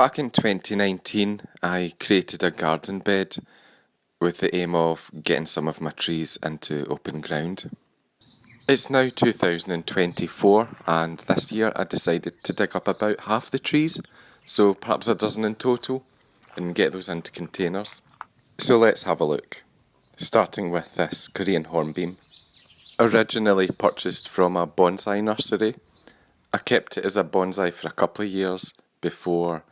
Back in 2019, I created a garden bed with the aim of getting some of my trees into open ground. It's now 2024, and this year I decided to dig up about half the trees, so perhaps a dozen in total, and get those into containers. So let's have a look, starting with this Korean hornbeam. Originally purchased from a bonsai nursery, I kept it as a bonsai for a couple of years before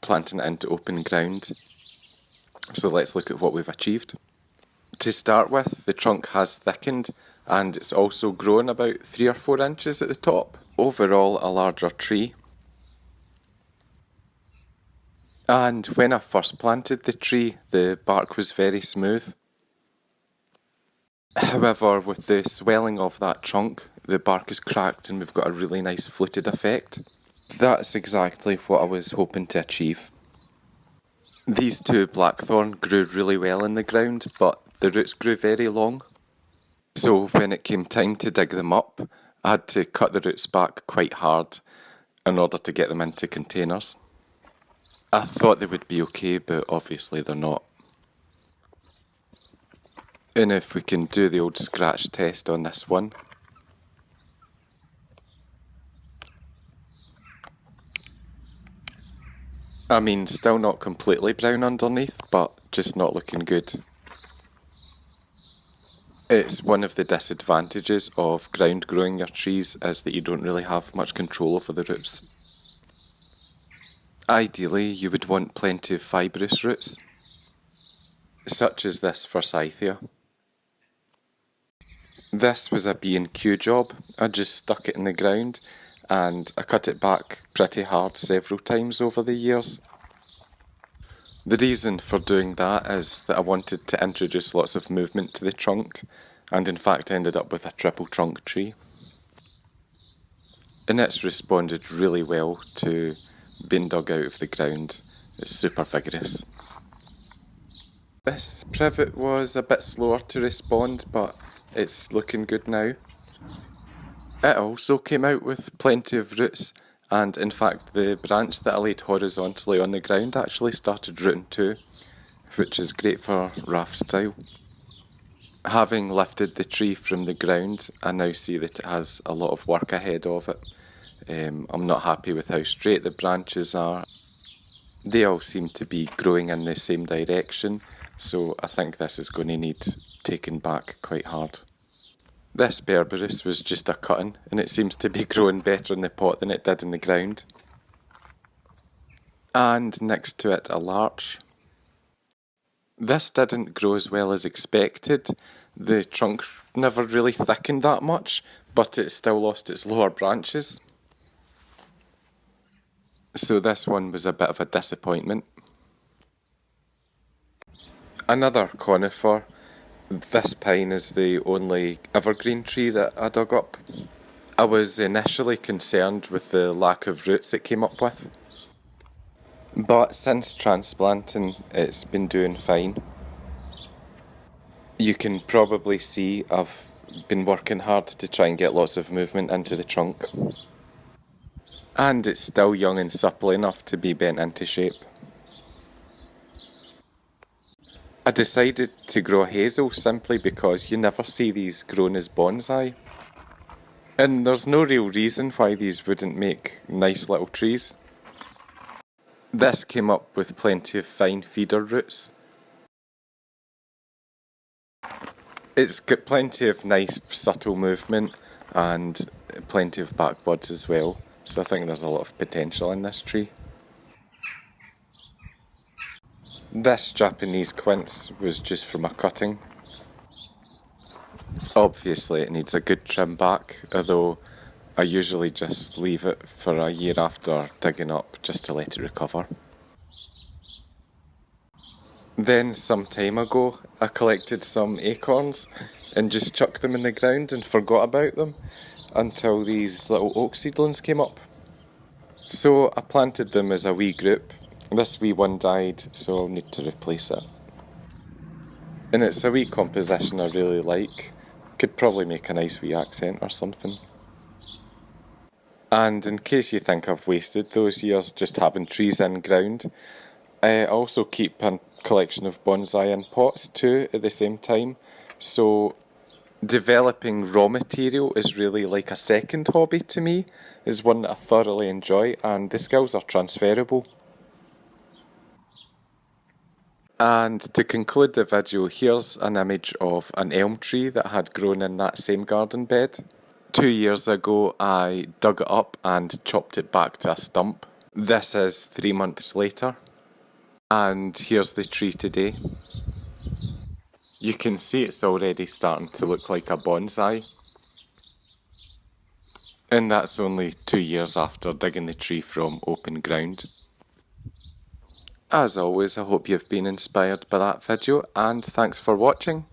planting it into open ground. So let's look at what we've achieved. To start with, the trunk has thickened and it's also grown about 3 or 4 inches at the top. Overall, a larger tree. And when I first planted the tree, the bark was very smooth. However, with the swelling of that trunk, the bark is cracked and we've got a really nice fluted effect. That's exactly what I was hoping to achieve. These two blackthorn grew really well in the ground, but the roots grew very long. So when it came time to dig them up, I had to cut the roots back quite hard in order to get them into containers. I thought they would be okay, but obviously they're not. And if we can do the old scratch test on this one. I mean, still not completely brown underneath, but just not looking good. It's one of the disadvantages of ground growing your trees is that you don't really have much control over the roots. Ideally, you would want plenty of fibrous roots, such as this forsythia. This was a B&Q job. I just stuck it in the ground and I cut it back pretty hard several times over the years. The reason for doing that is that I wanted to introduce lots of movement to the trunk, and in fact ended up with a triple trunk tree. And it's responded really well to being dug out of the ground. It's super vigorous. This privet was a bit slower to respond, but it's looking good now. It also came out with plenty of roots, and in fact the branch that I laid horizontally on the ground actually started rooting too, which is great for raft style. Having lifted the tree from the ground, I now see that it has a lot of work ahead of it. I'm not happy with how straight the branches are. They all seem to be growing in the same direction, so I think this is going to need taken back quite hard. This berberis was just a cutting, and it seems to be growing better in the pot than it did in the ground. And next to it, a larch. This didn't grow as well as expected. The trunk never really thickened that much, but it still lost its lower branches. So this one was a bit of a disappointment. Another conifer. This pine is the only evergreen tree that I dug up. I was initially concerned with the lack of roots it came up with, but since transplanting it's been doing fine. You can probably see I've been working hard to try and get lots of movement into the trunk. And it's still young and supple enough to be bent into shape. I decided to grow hazel simply because you never see these grown as bonsai. And there's no real reason why these wouldn't make nice little trees. This came up with plenty of fine feeder roots. It's got plenty of nice subtle movement and plenty of backbuds as well, so I think there's a lot of potential in this tree. This Japanese quince was just from a cutting. Obviously it needs a good trim back, although I usually just leave it for a year after digging up just to let it recover. Then some time ago I collected some acorns and just chucked them in the ground and forgot about them until these little oak seedlings came up. So I planted them as a wee group. This wee one died, so I'll need to replace it. And it's a wee composition I really like. Could probably make a nice wee accent or something. And in case you think I've wasted those years just having trees in ground, I also keep a collection of bonsai in pots too at the same time. So developing raw material is really like a second hobby to me, is one that I thoroughly enjoy, and the skills are transferable. And to conclude the video, here's an image of an elm tree that had grown in that same garden bed. 2 years ago, I dug it up and chopped it back to a stump. This is 3 months later. And here's the tree today. You can see it's already starting to look like a bonsai. And that's only 2 years after digging the tree from open ground. As always, I hope you've been inspired by that video, and thanks for watching.